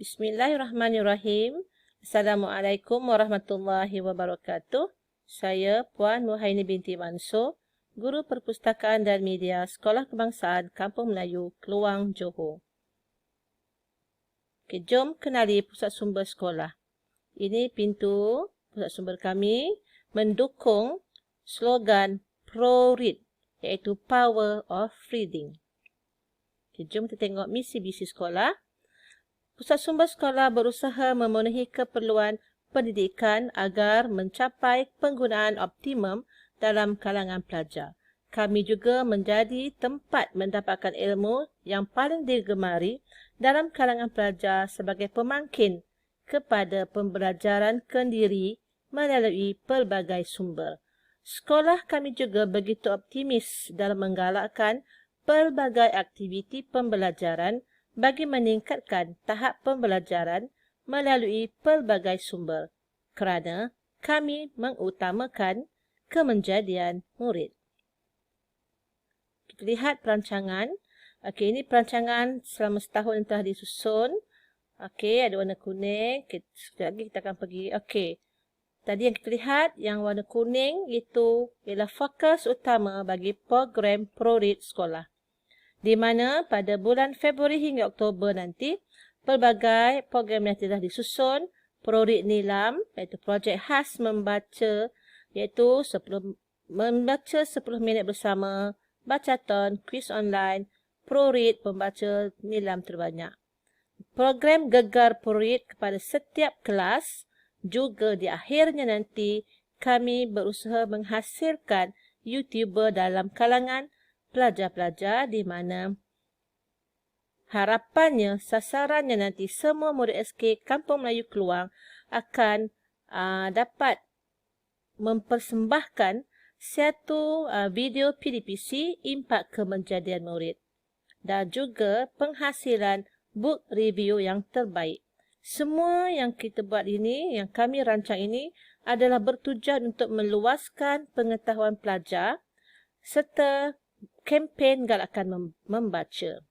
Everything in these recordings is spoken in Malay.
Bismillahirrahmanirrahim. Assalamualaikum warahmatullahi wabarakatuh. Saya Puan Muhaini binti Mansur, Guru Perpustakaan dan Media Sekolah Kebangsaan Kampung Melayu, Keluang, Johor. Okay, jom kenali pusat sumber sekolah. Ini pintu pusat sumber kami mendukung slogan Pro-Read, iaitu Power of Reading. Okay, jom kita tengok misi-visi sekolah. Pusat sumber sekolah berusaha memenuhi keperluan pendidikan agar mencapai penggunaan optimum dalam kalangan pelajar. Kami juga menjadi tempat mendapatkan ilmu yang paling digemari dalam kalangan pelajar sebagai pemangkin kepada pembelajaran kendiri melalui pelbagai sumber. Sekolah kami juga begitu optimis dalam menggalakkan pelbagai aktiviti pembelajaran bagi meningkatkan tahap pembelajaran melalui pelbagai sumber kerana kami mengutamakan kemenjadian murid. Kita lihat perancangan. Okey, ini perancangan selama setahun yang telah disusun. Okey, ada warna kuning. Sekejap lagi kita akan pergi. Okey. Tadi yang kita lihat, yang warna kuning itu ialah fokus utama bagi program Pro-Read sekolah, di mana pada bulan Februari hingga Oktober nanti, pelbagai program yang telah disusun, Pro-Read Nilam, iaitu projek khas membaca, iaitu membaca 10 minit bersama, bacaton, kuis online, Pro-Read pembaca nilam terbanyak. Program Gegar Pro-Read kepada setiap kelas, juga di akhirnya nanti, kami berusaha menghasilkan YouTuber dalam kalangan pelajar-pelajar, di mana harapannya, sasarannya nanti semua murid SK Kampung Melayu Keluang akan dapat mempersembahkan satu video PDPC impak kemenjadian murid dan juga penghasilan book review yang terbaik. Semua yang kita buat ini, yang kami rancang ini adalah bertujuan untuk meluaskan pengetahuan pelajar serta kempen galakan membaca.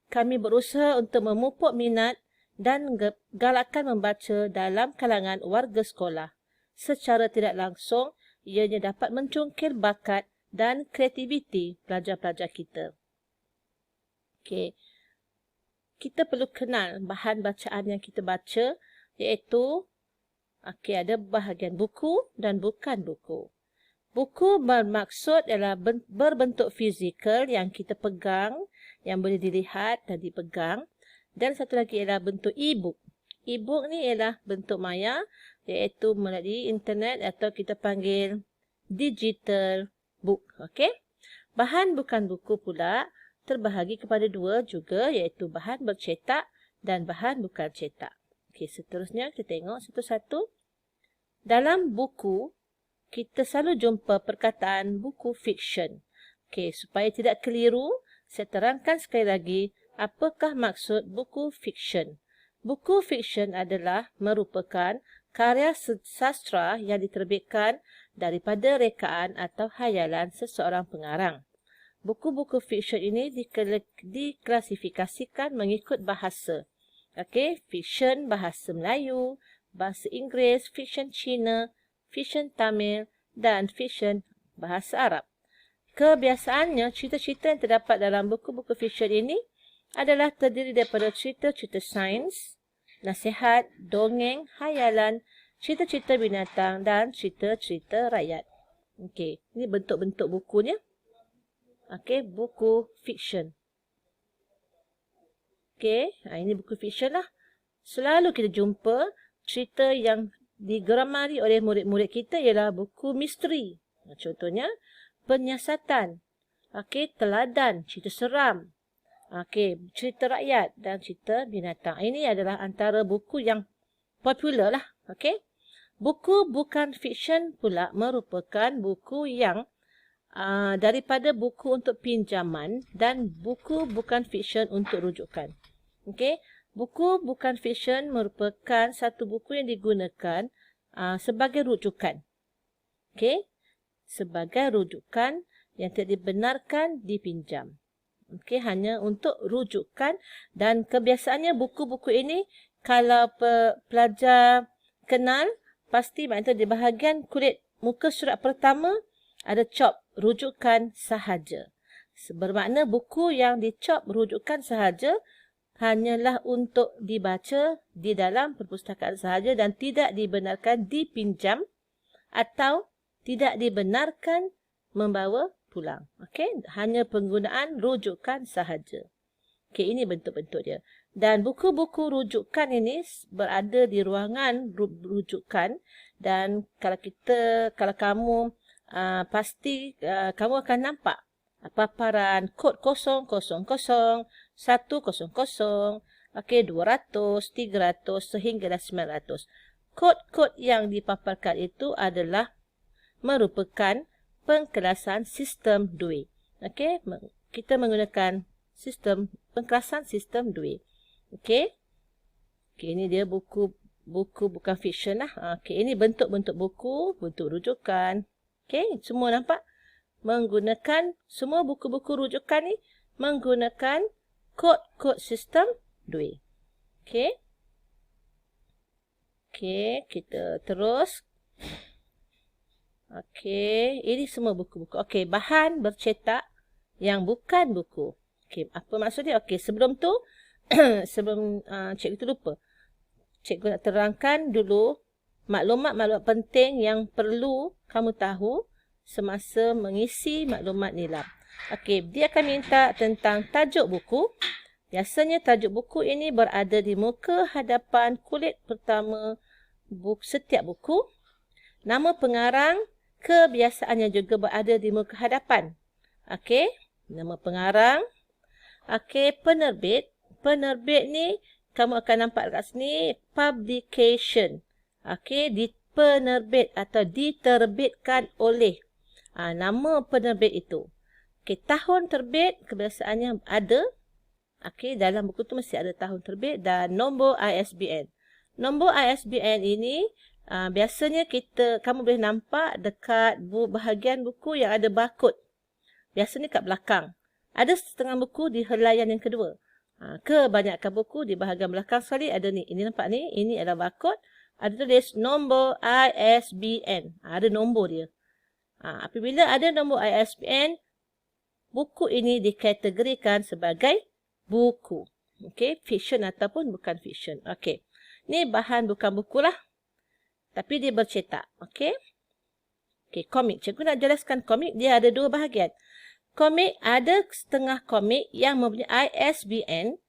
Kami berusaha untuk memupuk minat dan galakan membaca dalam kalangan warga sekolah. Secara tidak langsung, ianya dapat mencungkil bakat dan kreativiti pelajar-pelajar kita. Okey. Kita perlu kenal bahan bacaan yang kita baca, iaitu ada bahagian buku dan bukan buku. Buku bermaksud adalah berbentuk fizikal yang kita pegang, yang boleh dilihat dan dipegang. Dan satu lagi ialah bentuk e-book. E-book ni ialah bentuk maya, iaitu melalui internet atau kita panggil digital book. Okey? Bahan bukan buku pula terbahagi kepada dua juga, iaitu bahan bercetak dan bahan bukan cetak. Okey, seterusnya kita tengok satu-satu. Dalam buku, kita selalu jumpa perkataan buku fiksyen. Okey, supaya tidak keliru, saya terangkan sekali lagi apakah maksud buku fiksyen. Buku fiksyen adalah merupakan karya sastra yang diterbitkan daripada rekaan atau khayalan seseorang pengarang. Buku-buku fiksyen ini diklasifikasikan mengikut bahasa. Okey, fiksyen bahasa Melayu, bahasa Inggeris, fiksyen Cina, fiksyen Tamil dan fiksyen bahasa Arab. Kebiasaannya, cerita-cerita yang terdapat dalam buku-buku fiksyen ini adalah terdiri daripada cerita-cerita sains, nasihat, dongeng, khayalan, cerita-cerita binatang dan cerita-cerita rakyat. Okey, ini bentuk-bentuk bukunya. Okey, buku fiksyen. Okey, ini buku fiksyen lah. Selalu kita jumpa cerita yang digeramari oleh murid-murid kita ialah buku misteri. Contohnya, penyiasatan. Okey, teladan, cerita seram. Okey, cerita rakyat dan cerita binatang. Ini adalah antara buku yang popular lah. Okey. Buku bukan fiksyen pula merupakan buku yang daripada buku untuk pinjaman dan buku bukan fiksyen untuk rujukan. Okey. Buku bukan fiksyen merupakan satu buku yang digunakan sebagai rujukan. Okey, sebagai rujukan yang tidak dibenarkan dipinjam. Okey, hanya untuk rujukan dan kebiasaannya buku-buku ini kalau pelajar kenal, pasti maknanya di bahagian kulit muka surat pertama ada cop rujukan sahaja. Bermakna buku yang dicop rujukan sahaja hanyalah untuk dibaca di dalam perpustakaan sahaja dan tidak dibenarkan dipinjam atau tidak dibenarkan membawa pulang. Okey, hanya penggunaan rujukan sahaja. Okey, ini bentuk-bentuk dia. Dan buku-buku rujukan ini berada di ruangan rujukan, dan kalau kamu pasti kamu akan nampak paparan kod 000 100, okey, 200, 300 sehinggalah 900. Kod-kod yang dipaparkan itu adalah merupakan pengkelasan sistem Dewey. Okey, kita menggunakan pengkelasan sistem Dewey. Okey. Okey, ini dia buku bukan fiksyen lah. Okey, ini bentuk-bentuk buku, bentuk rujukan. Okey, semua nampak? Semua buku-buku rujukan ni menggunakan kod-kod sistem Dewey. Okey. Okey, kita terus. Okey, ini semua buku-buku. Okey, bahan bercetak yang bukan buku. Okey, apa maksudnya? Okey, sebelum tu, sebelum cikgu tu lupa. Cikgu nak terangkan dulu maklumat-maklumat penting yang perlu kamu tahu semasa mengisi maklumat nilam. Okey, dia akan minta tentang tajuk buku. Biasanya tajuk buku ini berada di muka hadapan kulit pertama setiap buku. Nama pengarang kebiasaannya juga berada di muka hadapan. Okey, nama pengarang. Okey, penerbit. Penerbit ni kamu akan nampak kat sini publication. Okey, penerbit atau diterbitkan oleh. Nama penerbit itu. Okey, tahun terbit kebiasaannya ada. Okey, dalam buku tu mesti ada tahun terbit dan nombor ISBN. Nombor ISBN ini biasanya kamu boleh nampak dekat bahagian buku yang ada barcode. Biasanya kat belakang. Ada setengah buku di helaian yang kedua. Kebanyakan buku di bahagian belakang sekali ada ni. Ini nampak ni, ini adalah barcode. Ada tulis nombor ISBN. Ada nombor dia. Apabila ada nombor ISBN, buku ini dikategorikan sebagai buku. Okey, fiksyen ataupun bukan fiksyen. Okey. Ni bahan bukan buku lah. Tapi dia bercetak. Okey. Okey, komik. Cikgu nak jelaskan komik. Dia ada dua bahagian. Komik, ada setengah komik yang mempunyai ISBN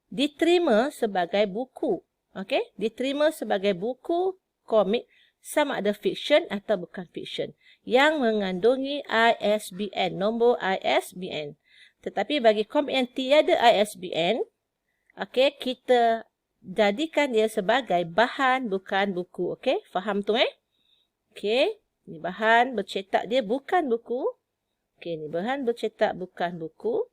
diterima sebagai buku. Okey, diterima sebagai buku komik sama ada fiksyen atau bukan fiksyen yang mengandungi ISBN, nombor ISBN. Tetapi bagi komik yang tiada ISBN, okey, kita jadikan dia sebagai bahan bukan buku. Okey, faham tu Okey, ni bahan bercetak dia bukan buku. Okey, ni bahan bercetak bukan buku.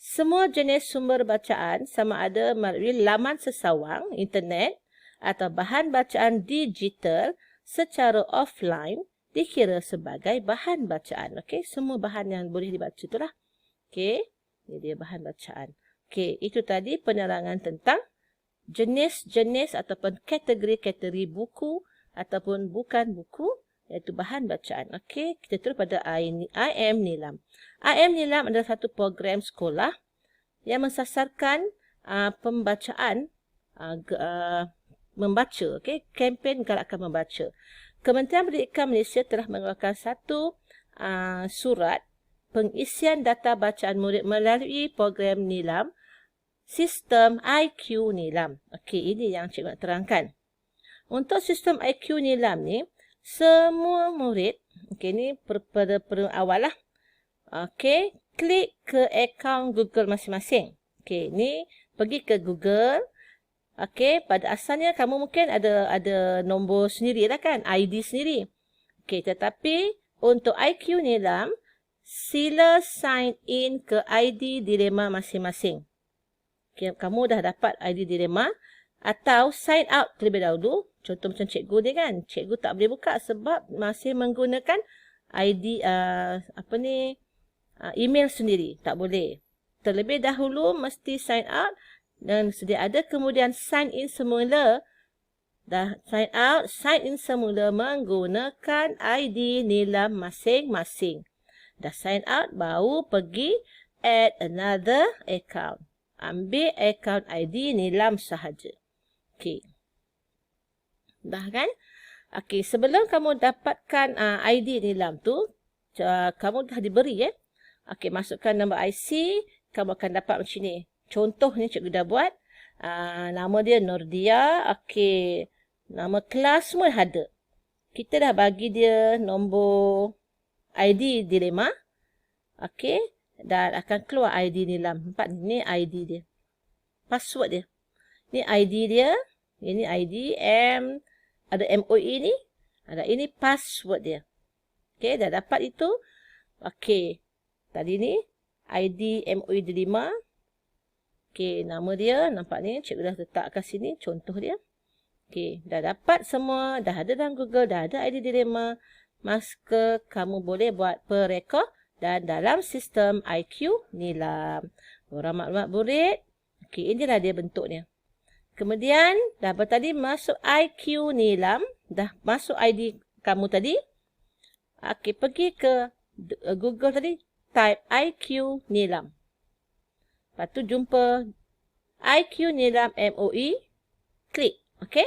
Semua jenis sumber bacaan sama ada melalui laman sesawang, internet atau bahan bacaan digital secara offline dikira sebagai bahan bacaan. Okey, semua bahan yang boleh dibaca itulah. Okey, ini dia bahan bacaan. Okey, itu tadi penerangan tentang jenis-jenis ataupun kategori-kategori buku ataupun bukan buku, iaitu bahan bacaan. Okey, kita terus pada IM Nilam. IM Nilam adalah satu program sekolah yang mensasarkan pembacaan, membaca. Okey, kempen galakkan membaca. Kementerian Pendidikan Malaysia telah mengeluarkan satu surat pengisian data bacaan murid melalui program Nilam, sistem IQ Nilam. Okey, ini yang cikgu nak terangkan. Untuk sistem IQ Nilam ni, semua murid, okey, ni pada awal lah. Okey, klik ke akaun Google masing-masing. Okey, ni pergi ke Google. Okey, pada asalnya kamu mungkin ada nombor sendiri lah kan, ID sendiri. Okey, tetapi untuk IQ Nilam, sila sign in ke ID dilema masing-masing. Okay, kamu dah dapat ID dilema atau sign out terlebih dahulu. Contoh macam cikgu ni kan, cikgu tak boleh buka sebab masih menggunakan ID email sendiri, tak boleh. Terlebih dahulu mesti sign out Dan sedia ada kemudian sign in semula. Dah sign out, sign in semula menggunakan ID Nilam masing-masing. Dah sign out, baru pergi add another account. Ambil account ID Nilam sahaja. Okey. Dah kan? Okey, sebelum kamu dapatkan ID Nilam tu, kamu dah diberi Okey, masukkan nombor IC, kamu akan dapat macam ni. Contoh ni cikgu dah buat. Nama dia Nordia. Okey. Nama kelas semua ada. Kita dah bagi dia nombor ID dilema. Okey. Dan akan keluar ID Nilam. Nampak ni ID dia. Password dia. Ni ID dia. Ini ID ada MOE ni. Ada ini password dia. Okey. Dah dapat itu. Okey. Tadi ni ID MOE dilema. Okey. Nama dia. Nampak ni. Cikgu dah letak kat sini. Contoh dia. Okey, dah dapat semua, dah ada dalam Google, dah ada ID dilema. Maka kamu boleh buat perekod dan dalam sistem IQ Nilam. Orang maklumat murid. Okey, inilah dia bentuknya. Kemudian, dah tadi masuk IQ Nilam, dah masuk ID kamu tadi. Okey, pergi ke Google tadi, type IQ Nilam. Lepas tu jumpa IQ Nilam MOE, klik. Okey.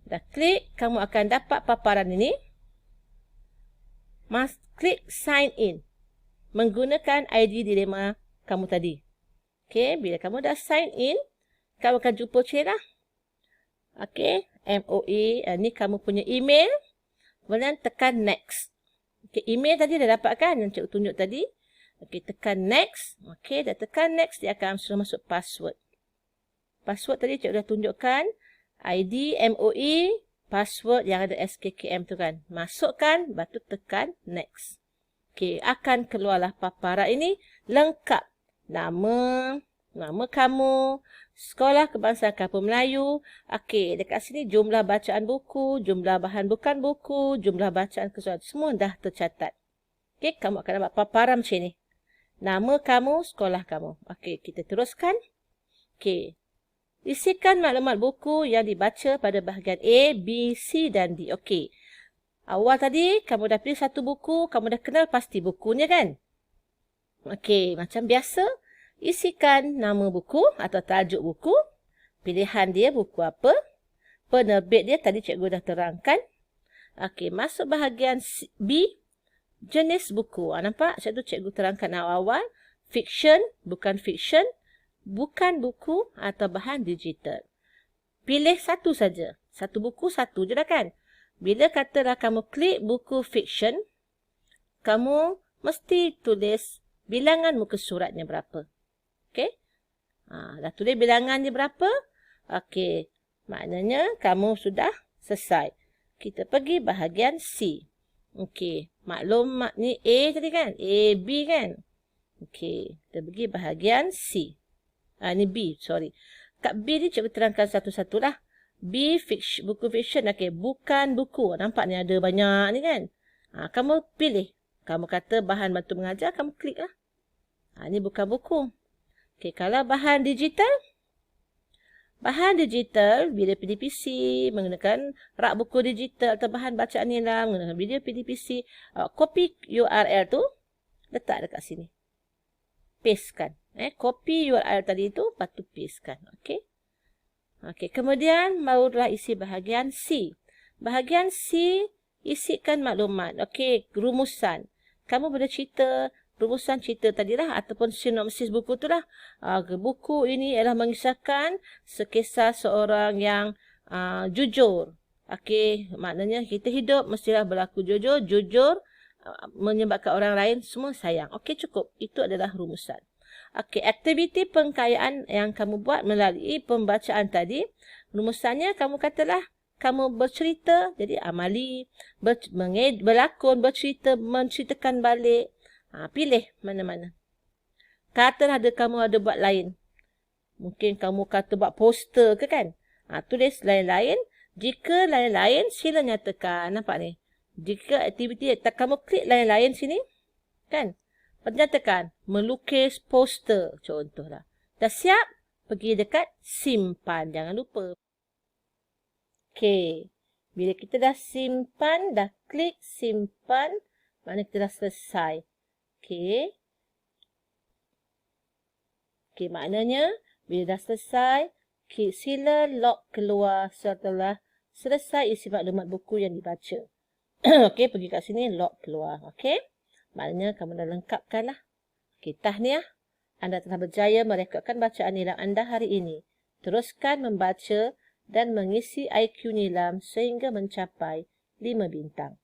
Dah klik, kamu akan dapat paparan ini. Klik sign in. Menggunakan ID dilema kamu tadi. Okey, bila kamu dah sign in, kamu akan jumpa cerah. Okey, MOE, ni kamu punya email. Kemudian tekan next. Okey, email tadi dah dapat kan yang cikgu tunjuk tadi. Okey, tekan next. Okey, dah tekan next, dia akan suruh masuk password. Password tadi cikgu dah tunjukkan. ID, MOE, password yang ada SKKM tu kan. Masukkan, batu tekan next. Okey, akan keluarlah paparan ini lengkap. Nama kamu, sekolah kebangsaan Kampung Melayu. Okey, dekat sini jumlah bacaan buku, jumlah bahan bukan buku, jumlah bacaan keseluruhan. Semua dah tercatat. Okey, kamu akan dapat paparan macam ni. Nama kamu, sekolah kamu. Okey, kita teruskan. Okey. Isikan maklumat buku yang dibaca pada bahagian A, B, C dan D. Okey. Awal tadi, kamu dah pilih satu buku. Kamu dah kenal pasti bukunya kan? Okey, macam biasa. Isikan nama buku atau tajuk buku. Pilihan dia buku apa. Penerbit dia tadi cikgu dah terangkan. Okey, masuk bahagian B. Jenis buku. Nampak? Cikgu terangkan awal-awal. Fiction, bukan fiction. Bukan buku atau bahan digital. Pilih satu saja. Satu buku, satu je dah kan. Bila katalah kamu klik buku fiction, kamu mesti tulis bilangan muka suratnya berapa. Okey. Dah tulis bilangannya berapa. Okey. Maknanya kamu sudah selesai. Kita pergi bahagian C. Okey. Maklumat ni A tadi kan. A, B kan. Okey. Kita pergi bahagian C. Ni B, sorry. Kat B ni cikgu terangkan satu-satulah. B, buku fiction. Okey, bukan buku. Nampak ni ada banyak ni kan. Kamu pilih. Kamu kata bahan bantu mengajar, kamu klik lah. Ni bukan buku. Okey, kalau bahan digital. Bahan digital, bila PDPC, menggunakan rak buku digital atau bahan bacaan ni lah, menggunakan video PDPC. Copy URL tu, letak dekat sini. Pastekan. Copy URL tadi tu, patut pastekan. Okey. Okey, kemudian barulah isi bahagian C. Bahagian C, isikan maklumat. Okey, rumusan. Kamu boleh cerita, rumusan cerita tadilah ataupun sinopsis buku tu lah. Buku ini ialah mengisahkan sekisah seorang yang jujur. Okey, maknanya kita hidup mestilah berlaku jujur. Jujur menyebabkan orang lain semua sayang. Okey, cukup. Itu adalah rumusan. Okey, aktiviti pengkayaan yang kamu buat melalui pembacaan tadi. Rumusannya kamu katalah kamu bercerita, jadi amali, berlakon, bercerita, menceritakan balik. Pilih mana-mana. Katalah kamu ada buat lain. Mungkin kamu kata buat poster ke kan? Tulis lain-lain. Jika lain-lain, sila nyatakan. Nampak ni? Jika aktiviti, kamu klik lain-lain sini. Kan? Nyatakan, melukis poster contohlah. Dah siap? pergi dekat simpan. Jangan lupa. Okey. Bila kita dah simpan, dah klik simpan, maknanya kita dah selesai. Okey. Okey, maknanya bila dah selesai, sila lock keluar setelah selesai isi maklumat buku yang dibaca. Okey, pergi kat sini, lock keluar. Okey. Maknanya kamu dah lengkapkan lah. Okey, tahniah. Anda telah berjaya merekodkan bacaan nilam anda hari ini. Teruskan membaca dan mengisi IQ nilam sehingga mencapai 5 bintang.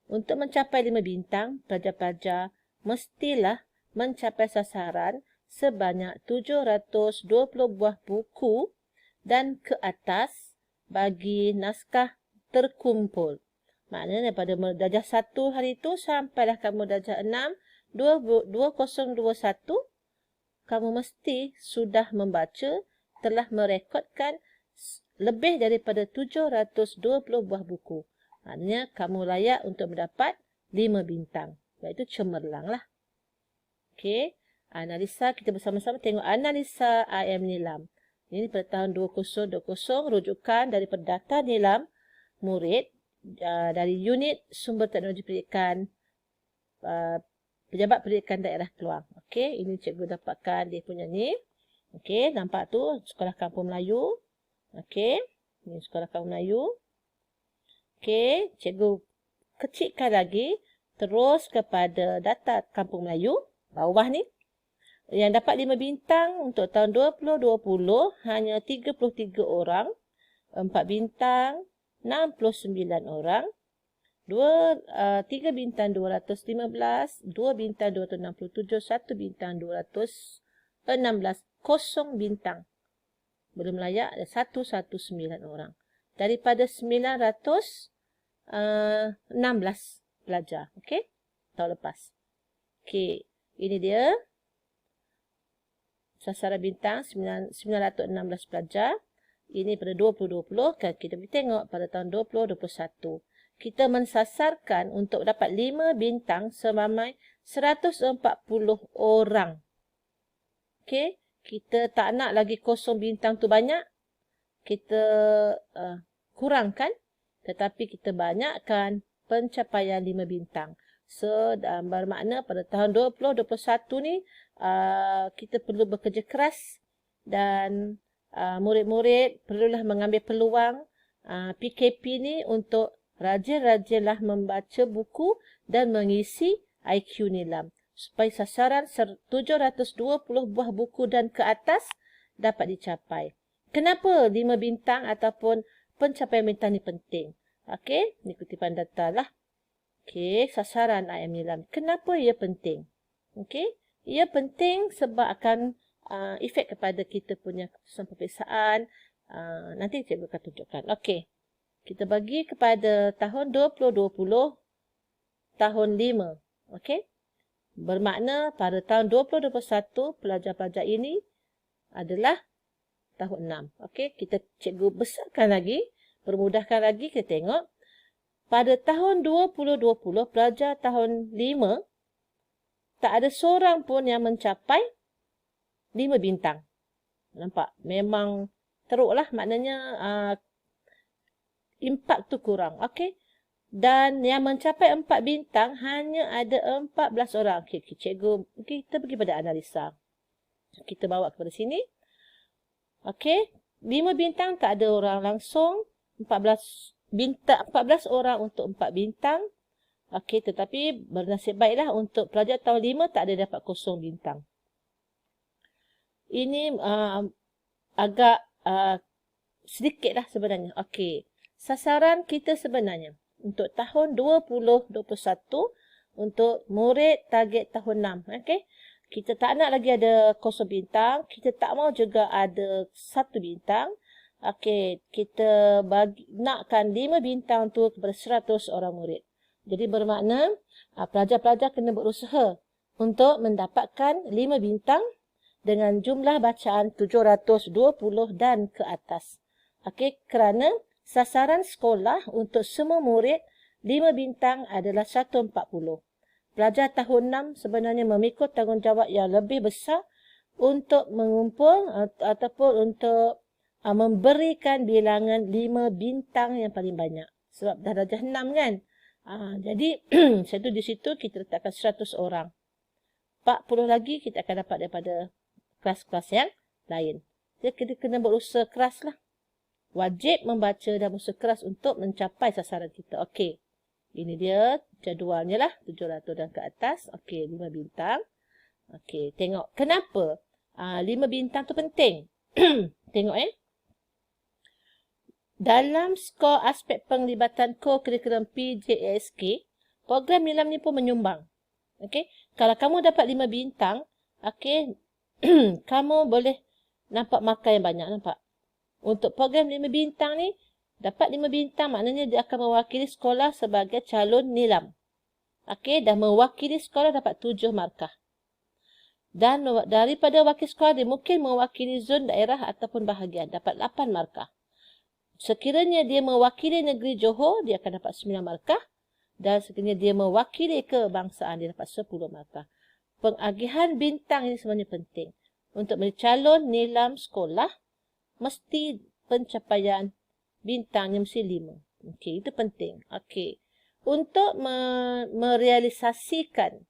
Untuk mencapai 5 bintang, pelajar-pelajar mestilah mencapai sasaran sebanyak 720 buah buku dan ke atas bagi naskah terkumpul. Maknanya daripada darjah 1 hari itu sampailah kamu darjah 6, 2021, kamu mesti sudah membaca, telah merekodkan lebih daripada 720 buah buku. Maknanya kamu layak untuk mendapat 5 bintang. Iaitu cemerlang lah. Okey. Analisa, kita bersama-sama tengok analisa IM Nilam. Ini pada tahun 2020, rujukan daripada data nilam murid dari unit sumber teknologi pendidikan Pejabat Pendidikan Daerah Keluang. Okey, ini cikgu dapatkan dia punya ni. Okey, nampak tu Sekolah Kampung Melayu. Okey, ini Sekolah Kampung Melayu. Okey, cikgu kecilkan lagi terus kepada data Kampung Melayu bawah ni. Yang dapat 5 bintang untuk tahun 2020 hanya 33 orang, 4 bintang 69 orang, 3 bintang 215, 2 bintang 267, 1 bintang 216, 0 bintang. Belum layak ada 119 orang. Daripada 916 pelajar. Okey? Tahun lepas. Okey. Ini dia. Sasaran bintang 916 pelajar. Ini pada 2020. Kan kita boleh tengok pada tahun 2021. Kita mensasarkan untuk dapat 5 bintang seramai 140 orang. Okey. Kita tak nak lagi 0 bintang tu banyak. Kita kurangkan. Tetapi kita banyakkan pencapaian 5 bintang. So, bermakna pada tahun 2021 ni, kita perlu bekerja keras. Dan murid-murid perlulah mengambil peluang PKP ni untuk rajin-rajinlah membaca buku dan mengisi IQ nilam. Supaya sasaran 720 buah buku dan ke atas dapat dicapai. Kenapa 5 bintang ataupun pencapaian bintang ni penting? Okey, ni kutipan data lah. Okey, sasaran IM nilam. Kenapa ia penting? Okey, ia penting sebab akan efek kepada kita punya keputusan peperiksaan. Nanti cikgu akan tunjukkan. Okey, kita bagi kepada tahun 2020, tahun 5. Okey. Bermakna pada tahun 2021, pelajar-pelajar ini adalah tahun 6. Okey, kita cikgu besarkan lagi, permudahkan lagi, kita tengok. Pada tahun 2020, pelajar tahun 5, tak ada seorang pun yang mencapai 5 bintang. Nampak? Memang teruklah, maknanya impak tu kurang. Okey. Dan yang mencapai 4 bintang hanya ada 14 orang. Okay, cikgu, kita pergi pada analisa. Kita bawa kepada sini. Okey, 5 bintang tak ada orang langsung. 14 orang untuk 4 bintang. Okey, tetapi bernasib baiklah untuk pelajar tahun 5 tak ada dapat 0 bintang. Ini agak sedikitlah sebenarnya. Okey, sasaran kita sebenarnya untuk tahun 2021 untuk murid target tahun 6. Okey. Kita tak nak lagi ada 0 bintang. Kita tak mau juga ada 1 bintang. Okey. Kita nakkan 5 bintang tu kepada 100 orang murid. Jadi bermakna pelajar-pelajar kena berusaha untuk mendapatkan 5 bintang dengan jumlah bacaan 720 dan ke atas. Okey. Kerana sasaran sekolah untuk semua murid 5 bintang adalah 140. Pelajar tahun 6 sebenarnya memikul tanggungjawab yang lebih besar untuk mengumpul ataupun untuk memberikan bilangan 5 bintang yang paling banyak. Sebab dah darjah 6 kan. Jadi di situ kita letakkan 100 orang. 40 lagi kita akan dapat daripada kelas-kelas yang lain. Jadi kita kena berusaha keras lah. Wajib membaca dan berusaha keras untuk mencapai sasaran kita. Okey. Ini dia jadualnya lah. 700 dan ke atas. Okey, 5 bintang. Okey, tengok. Kenapa 5 bintang tu penting? Tengok Dalam skor aspek penglibatan core curriculum PJSK, program nilam ni pun menyumbang. Okey, kalau kamu dapat 5 bintang, okey, kamu boleh nampak markah yang banyak, nampak? Untuk program 5 bintang ni, dapat 5 bintang maknanya dia akan mewakili sekolah sebagai calon nilam. Okey, dah mewakili sekolah dapat 7 markah. Dan daripada wakil sekolah dia mungkin mewakili zon daerah ataupun bahagian, dapat 8 markah. Sekiranya dia mewakili negeri Johor, dia akan dapat 9 markah. Dan sekiranya dia mewakili kebangsaan, dia dapat 10 markah. Pengagihan bintang ini sebenarnya penting. Untuk menjadi calon nilam sekolah, mesti pencapaian bintangnya mesti 5. Okey, itu penting. Okey. Untuk merealisasikan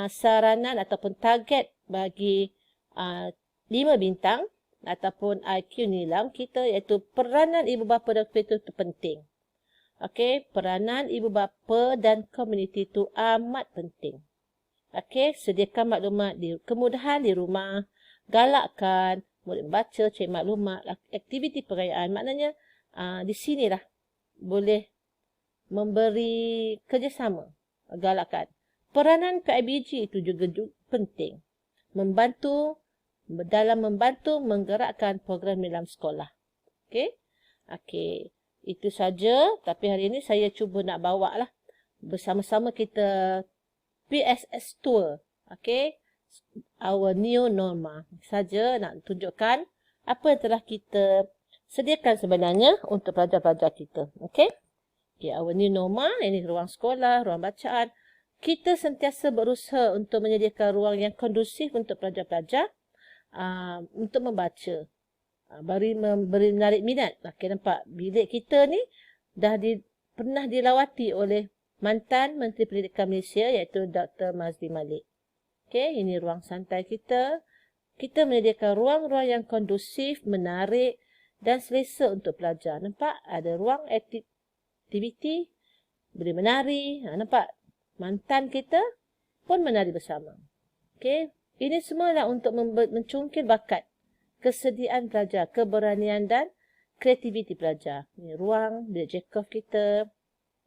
saranan ataupun target bagi 5 bintang ataupun IQ nilam kita, iaitu peranan ibu bapa dan komuniti itu penting. Okey, peranan ibu bapa dan komuniti itu amat penting. Okey, sediakan maklumat kemudahan di rumah, galakkan murid membaca, cari maklumat, aktiviti perayaan. Maknanya di sinilah boleh memberi kerjasama, galakkan. Peranan PIBG itu juga penting. Dalam membantu menggerakkan program nilam sekolah. Okey. Okey. Itu saja. Tapi hari ini saya cuba nak bawa lah bersama-sama kita PSS Tour. Okey. Our new normal. Saja nak tunjukkan apa yang telah kita sediakan sebenarnya untuk pelajar-pelajar kita. Okey. Okay, our new normal. Ini ruang sekolah, ruang bacaan. Kita sentiasa berusaha untuk menyediakan ruang yang kondusif untuk pelajar-pelajar untuk membaca. Beri menarik minat. Okay, nampak? Bilik kita ni dah pernah dilawati oleh mantan Menteri Pendidikan Malaysia iaitu Dr. Mazli Malik. Okay, ini ruang santai kita. Kita menyediakan ruang-ruang yang kondusif, menarik dan selesa untuk pelajar. Nampak? Ada ruang aktiviti, boleh menari. Nampak? Mantan kita pun menari bersama. Okey, ini semualah untuk mencungkil bakat, kesediaan pelajar, keberanian dan kreativiti pelajar. Ini ruang bilik Jacob kita,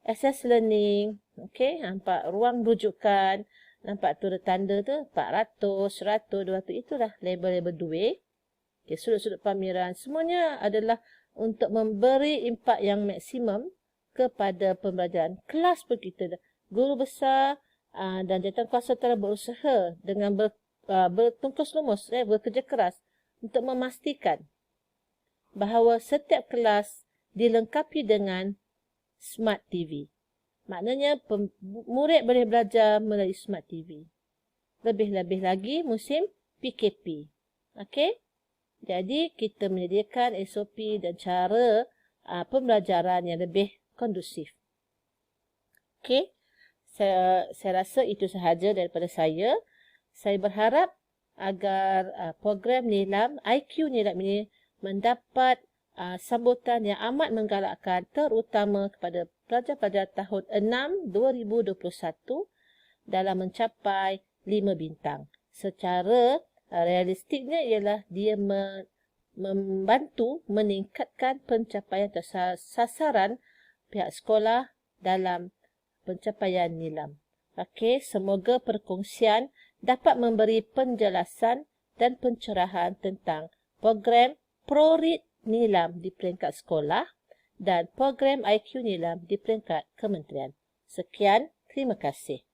access learning. Okey, nampak ruang rujukan, nampak tu ada tanda tu 400, 100, 200, itulah label-label duit. Okey, sudut-sudut pameran semuanya adalah untuk memberi impak yang maksimum kepada pembelajaran. Kelas pun kita guru besar dan jawatankuasa telah berusaha dengan bertungkus lumus, bekerja keras untuk memastikan bahawa setiap kelas dilengkapi dengan Smart TV. Maknanya murid boleh belajar melalui Smart TV. Lebih-lebih lagi musim PKP. Okey? Jadi kita menyediakan SOP dan cara pembelajaran yang lebih kondusif. Okey? Saya rasa itu sahaja daripada saya. Saya berharap agar program nilam, IQ nilam ini mendapat sambutan yang amat menggalakkan, terutama kepada pelajar-pelajar tahun 6 2021 dalam mencapai 5 bintang. Secara realistiknya ialah dia membantu meningkatkan pencapaian sasaran pihak sekolah dalam pencapaian nilam. Okey, semoga perkongsian dapat memberi penjelasan dan pencerahan tentang program ProRead nilam di peringkat sekolah dan program IQ nilam di peringkat kementerian. Sekian, terima kasih.